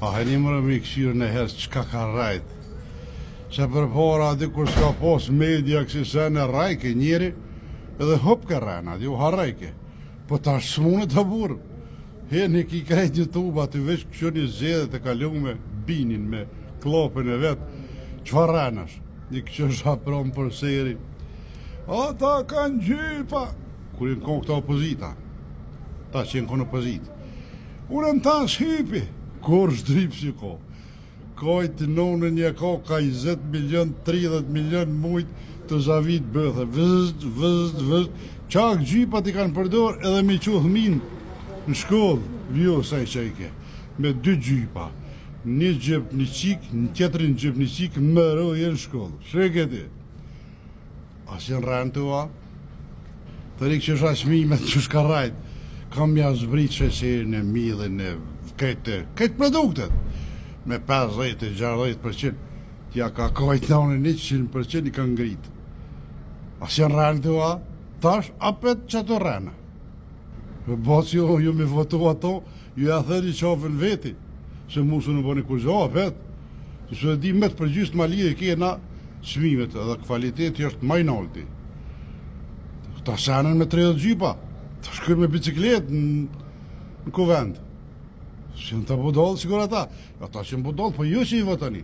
A heni mërë me i këshirë në herë qka ka rajt. Se për para ati kur s'ka pos media kësi se në rajke njeri, edhe hop ka rajna, ati u harajke. Po ta shmune të burë. Heni ki krejt YouTube aty veç këshur një zedhe të kalun me binin, me klopën e vetë. Qfa rajnash? Një këshur shapron për seri. Ata kanë gjypa. Kur jenë konë këta opozita. Ta që jenë konë opozit. Unë në tanë shhypi. Kur shdrip si ko. Kajtë nënë një ko ka 20 milion, 30 milion mujt të zavit bëthë. Vëzd. Qak gjypat i kanë përdor edhe me quth minë në shkollë. Vjo saj që i ke. Me 2 gjypa. Një gjep një qik, një tjetërin gjep një qik, më rojë në shkollë. Shreke ti. As jenë rënë të va? Të rikë që shashmimet që shka rajt. Kam ja zbrit sheserin e midhin e këtë produktet. Me 50-60% tja ka kajt në 100% i ka ngrit. As janë rënë të va? Tash apet që të rënë. Me bas ju me votu ato, ju ja thëri qafën veti. Se musu në bëni kur gjo apet. Se di me të përgjysht ma lidhe kena çmimet edhe kvaliteti është majnolti. Ta sanën me 30 gjypa. Ta shkër me biciklet në kuvend. Që në të budolë, sigur ata. Ata që në budolë, po ju që i votani.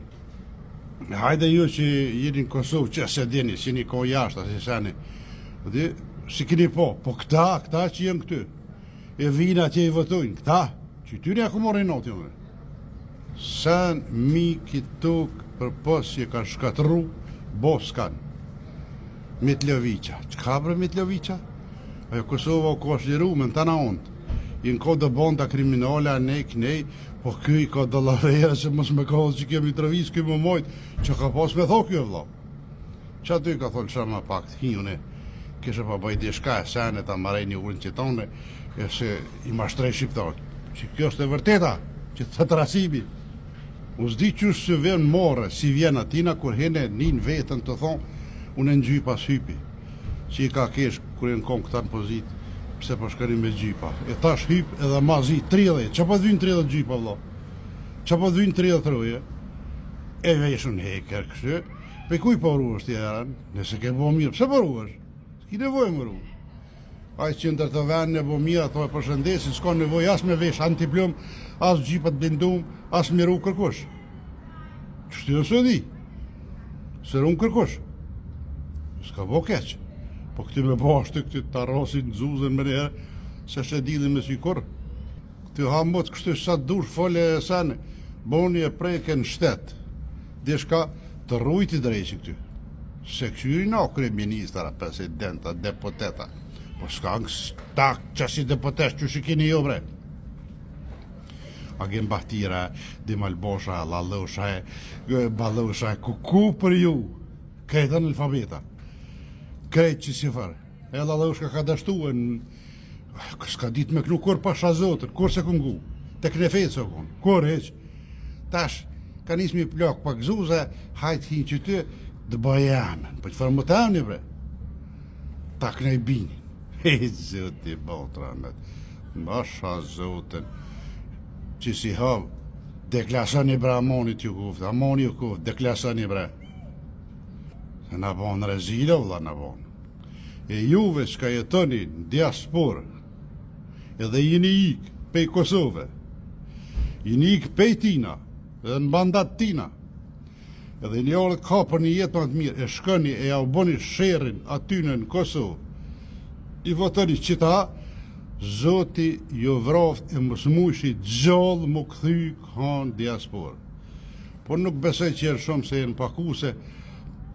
Hajde ju që jeni në Kosovë, që se dini, si një ko jashtë, si sani. Si kini po këta që jenë këty. E vina që i votojnë, këta, që ty një ako mori noti. Sen mi kituk për pos që ka shkatru, bos kanë. Mitlovica. Qka bre Mitlovica? Ajo Kosova ko është liru me në të na ondë. I në ko dë bonda kriminale, ne kënej, po këj ka dëllavera se mos me kohë që kemi Mitrovic, këj më mojtë, që ka pas me thokë jo vla. Që aty ka thonë që ma pak të hiune, kështë pa bëjt i shka e sene ta marej një urin që tonë, e se i mashtrej shqiptarët. Që kjo është e vërteta, që të të rasimi. U zdi qështë se vjen more, si vjen atina, kur hene nin vetën të thonë, unë në gjypa s'hypi. Që i ka kesh, kur e në konë këta në pozitë, pse po shkarim me gjypa. E tash hyp edhe ma zi 30, që pa dhvyn 30 gjypa, vlo? Që pa dhvyn 30 roje? E veshën heker kështë, pe kuj po ru është tjerën, nëse ke bo mirë, pse po ru është? S'ki nevoj më ru. Ajë që ndër të venë në bo mirë, ato e përshëndesin, s'ka nevoj as me vesh antiplum, as gjypat blindum, as me ru kërkush. Qështu nësë di? Se ru kërkush. S'ka bo keqë. Po këti me bashtë, këti të arrosin, zuzën më njerë, se shë dilin me si kur. Këti hamot kështu sa të dush, fole e sene, boni e prejke në shtetë. Deshka të rujti drejqi këty. Se këshyri na kryeministra, presidenta, deputeta. Po s'ka në stak që si deputet, që shikini jo bre. Agim Bahtira, Dimal Bosha, Lalosha, Balosha, ku për ju, krejta në alfabeta. Krejt që si farë. E Lalosha ka dashtuen, s'ka dit me knu kur pasha zotër, kur se këngu, te knefet se kënë, kur heq. Tash, ka njës mi plok pak zuza, hajtë hinë që ty, dë bajamen, për të farë më të amni bre. Ta kënej binin. Zoti botra me masha zotën. Që si havë, deklasani bre Amonit ju kuftë, Amoni ju kuftë, deklasani bre. Se në bonë rezilo, vla në bonë. E juve që ka jetoni në diasporë, edhe jeni ikë pej Kosove, jeni ikë pej tina, edhe në bandat tina, edhe një orët ka për një jetë më të mirë, e shkëni e ja u boni shërin atyne në Kosovë, i votoni që ta, Zoti jo vroft e mësmushi gjallë më këthy kanë diasporë. Por nuk besoj që jenë shumë se jenë pakuse,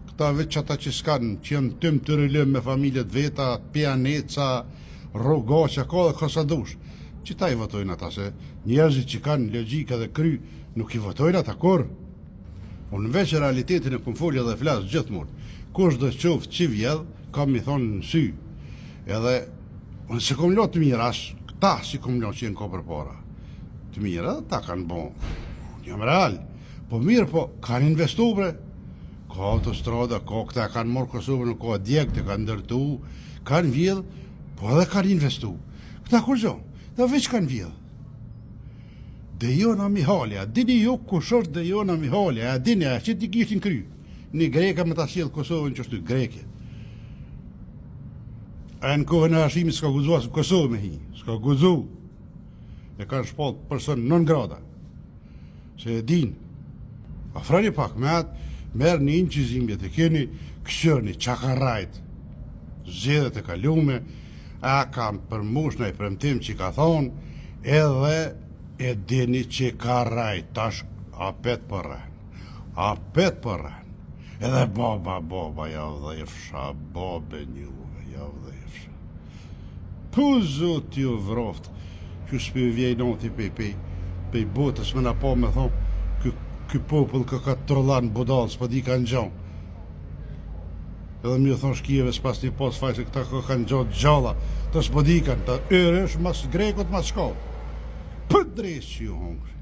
këta veç ata që s'kanë, që jenë tëmë të rëllëm me familjet veta, pianeca, rogaqa, ka dhe kasadush. Që ta i votojnë ata se njerëzit që kanë logjika dhe kry, nuk i votojnë ata kur. Unë veç realitetin e këmë folja dhe flasë gjithmonë. Kush dhe qoftë që vjedh, kam i thonë në sy. Edhe unë se kom lo të mira, këta si kom lo që jenë ko për para. Të mira, ta kanë bon. Jam real. Po mirë, po, kanë investu bre. Ka autostrada, ka këta kanë morë Kosovën, ka djekte, kanë ndërtu, kanë vjedh, po edhe kanë investu. Këta kur gjo, dhe veç kanë vjedh. Dejona Mihali, a dini ju kush është Dejona Mihali, a dini, a që ti kishtin kry? Një greka me ta sjellë Kosovën që është greke. A në kohën e Hashimit s'ka guxuar se Kosovë me hi, s'ka guxu. E kanë shpallë person non grada. Se e din. Afrani pak me atë, merë një inqizimjet e keni, këshërni qakarajt, zjedhet e kalume, a kam përmush në i premtim që ka thonë, edhe e dini që ka rajt, tash apet për rren, edhe baba, ja vdhefsha, babe njuve, ja vdhefsha. Pu zot ju vroft, që s'pe vjejnoti pej botës me na po me thonë, ky popull ka trollan budal, s'pa di kanë gjonë. Edhe mi thonë shkijeve s'pas një pas faj se këta kanë gjotë gjalla, të s'po di kanë, ta ere është mas grekot mas shkallë. Për drejtë që ju hongë.